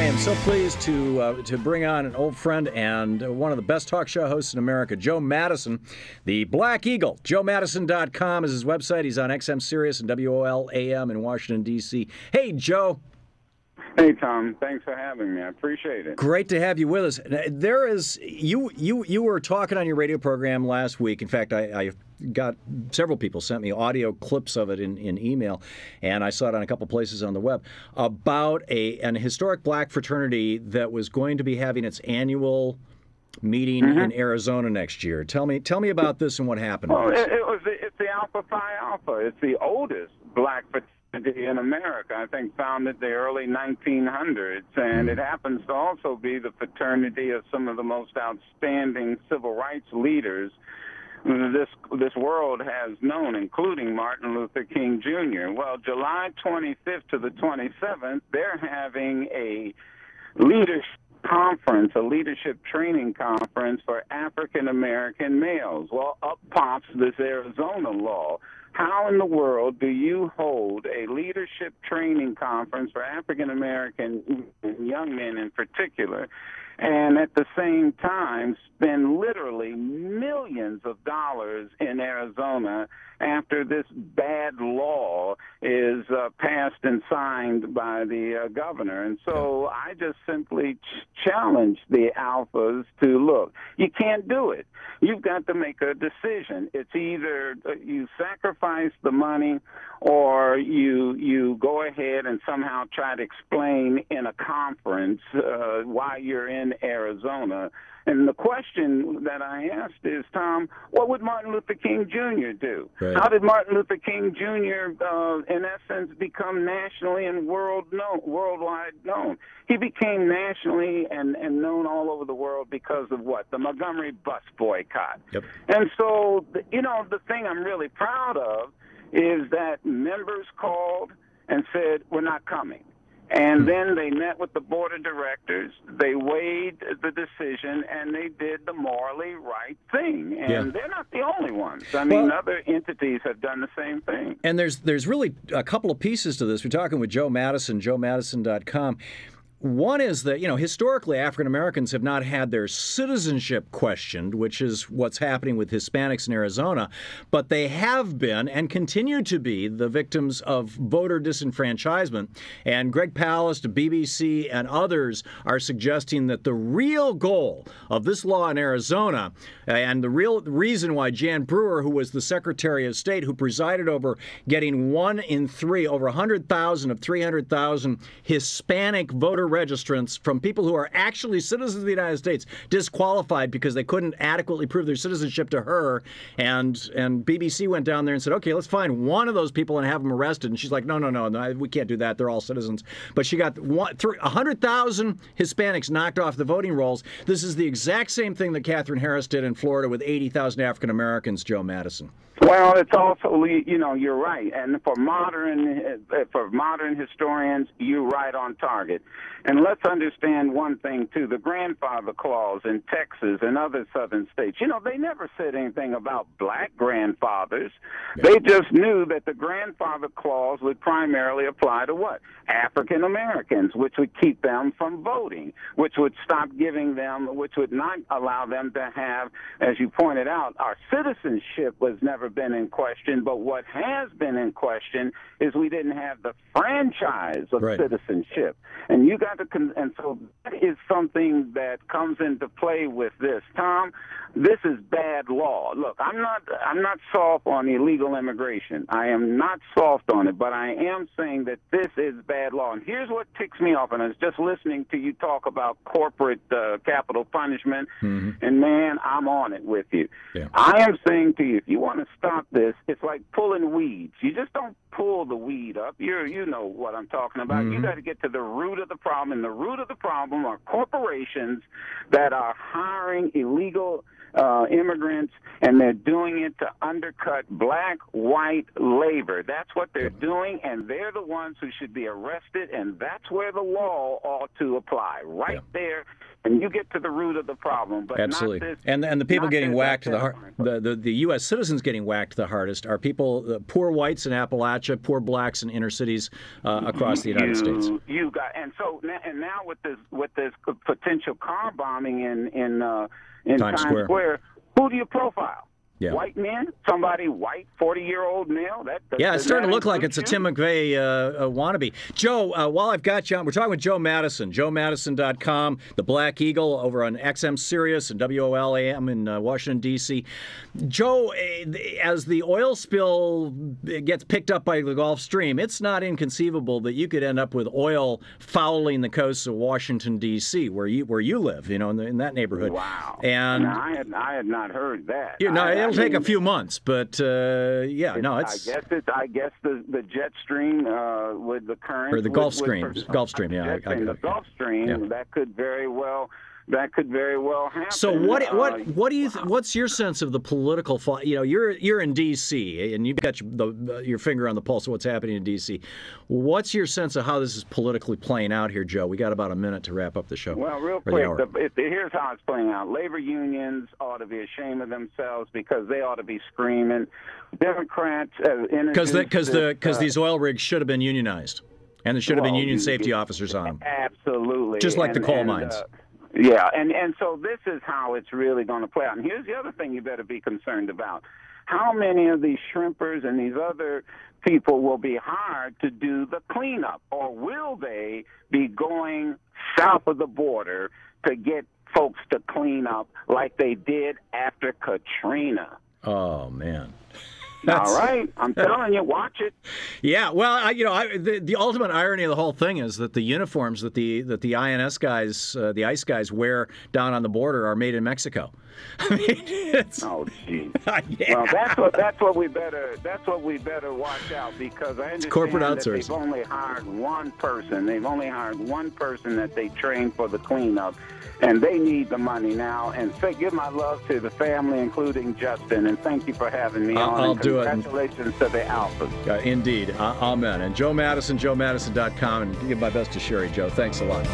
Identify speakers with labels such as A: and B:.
A: am so pleased to bring on an old friend and one of the best talk show hosts in America, Joe Madison, the Black Eagle. JoeMadison.com is his website. He's on XM Sirius and WOL-AM in Washington, D.C. Hey, Joe.
B: Hey, Thom. Thanks for having me. I appreciate it.
A: Great to have you with us. There is you were talking on your radio program last week. In fact, I got several people sent me audio clips of it in email, and I saw it on a couple places on the web about an historic black fraternity that was going to be having its annual meeting in Arizona next year. Tell me about this and what happened.
B: Well, it's the Alpha Phi Alpha. It's the oldest black fraternity in America. I think founded the early 1900s, and it happens to also be the fraternity of some of the most outstanding civil rights leaders this world has known, including Martin Luther King Jr. Well, July 25th to the 27th, they're having a leadership conference, a leadership training conference for African American males. Well, up pops this Arizona law. How in the world do you hold a leadership training conference for African American young men in particular, and at the same time spend literally millions of dollars in Arizona after this bad law is passed and signed by the governor? And so I just simply challenge the alphas to, look, you can't do it. You've got to make a decision. It's either you sacrifice the money or you go ahead and somehow try to explain in a conference why you're in Arizona. And the question that I asked is, Thom, what would Martin Luther King Jr. do?
A: Right.
B: How did Martin Luther King Jr., in essence, become nationally and worldwide known? He became nationally and known all over the world because of what? The Montgomery bus boycott.
A: Yep.
B: And so, the thing I'm really proud of is that members called and said, we're not coming. And then they met with the board of directors, they weighed the decision, and they did the morally right thing. And they're not the only ones. I mean, other entities have done the same thing.
A: And there's really a couple of pieces to this. We're talking with Joe Madison, JoeMadison.com. One is that, historically, African Americans have not had their citizenship questioned, which is what's happening with Hispanics in Arizona, but they have been and continue to be the victims of voter disenfranchisement. And Greg Palast, BBC, and others are suggesting that the real goal of this law in Arizona, and the real reason why Jan Brewer, who was the Secretary of State, who presided over getting 1 in 3, over 100,000 of 300,000 Hispanic voter registrants from people who are actually citizens of the United States disqualified because they couldn't adequately prove their citizenship to her, and BBC went down there and said, okay, let's find one of those people and have them arrested. And she's like, no, we can't do that. They're all citizens. But she got 100,000 Hispanics knocked off the voting rolls. This is the exact same thing that Katherine Harris did in Florida with 80,000 African Americans, Joe Madison.
B: Well, it's also, you're right. And for modern historians, you're right on target. And let's understand one thing, too. The grandfather clause in Texas and other southern states, they never said anything about black grandfathers. They just knew that the grandfather clause would primarily apply to what? African Americans, which would keep them from voting, which would stop giving them, which would not allow them to have, as you pointed out, our citizenship was never been in question, but what has been in question is we didn't have the franchise of citizenship. And you got to, and so that is something that comes into play with this. Thom, this is bad law. Look, I'm not soft on illegal immigration. I am not soft on it, but I am saying that this is bad law. And here's what ticks me off, and I was just listening to you talk about corporate capital punishment, and man, I'm on it with you. Yeah. I am saying to you, if you want to stop this, it's like pulling weeds. You just don't pull the weed up. You know what I'm talking about. You got to get to the root of the problem, and the root of the problem are corporations that are hiring illegal immigrants, and they're doing it to undercut black-white labor. That's what they're doing, and they're the ones who should be arrested, and that's where the law ought to apply, right there. And you get to the root of the problem. But
A: absolutely.
B: Not this,
A: and the people getting whacked the U.S. citizens getting whacked the hardest are people, poor whites in Appalachia, poor blacks in inner cities across the United States.
B: You got, and so now with this potential car bombing in Times Square, who do you profile?
A: Yeah.
B: White men? Somebody white, 40-year-old male?
A: It's starting to look like it's a Tim McVeigh wannabe. Joe, while I've got you on, we're talking with Joe Madison, joemadison.com, the Black Eagle over on XM Sirius and WOLAM in Washington, D.C. Joe, as the oil spill gets picked up by the Gulf Stream, it's not inconceivable that you could end up with oil fouling the coasts of Washington, D.C., where you live, in that neighborhood.
B: Wow.
A: And
B: I had not heard that.
A: It'll take a few months, but it's.
B: I guess the jet stream with the current
A: or the Gulf Stream. Gulf Stream, yeah.
B: The Gulf Stream that could very well happen.
A: So what do you? What's your sense of the political? You're in D.C. and you've got your finger on the pulse of what's happening in D.C. What's your sense of how this is politically playing out here, Joe? We got about a minute to wrap up the show.
B: Well, real quick, here's how it's playing out. Labor unions ought to be ashamed of themselves because they ought to be screaming. Democrats,
A: because these oil rigs should have been unionized, and there should have been union safety officers on them.
B: Absolutely,
A: just like the coal mines.
B: Yeah, and so this is how it's really going to play out. And here's the other thing you better be concerned about. How many of these shrimpers and these other people will be hired to do the cleanup? Or will they be going south of the border to get folks to clean up like they did after Katrina?
A: Oh, man.
B: All right, I'm telling you, watch it.
A: Yeah, well, the ultimate irony of the whole thing is that the uniforms that the INS guys, the ICE guys wear down on the border are made in Mexico. I mean,
B: oh, geez.
A: Yeah.
B: Well, that's what we better watch out, because I understand
A: corporate
B: that
A: outsourcing.
B: They've only hired one person. They've only hired one person that they trained for the cleanup. And they need the money now. And give my love to the family, including Justin. And thank you for having me on.
A: I'll do it.
B: Congratulations to the Alphas.
A: Indeed. Amen. And Joe Madison, joemadison.com. And give my best to Sherry, Joe. Thanks a lot.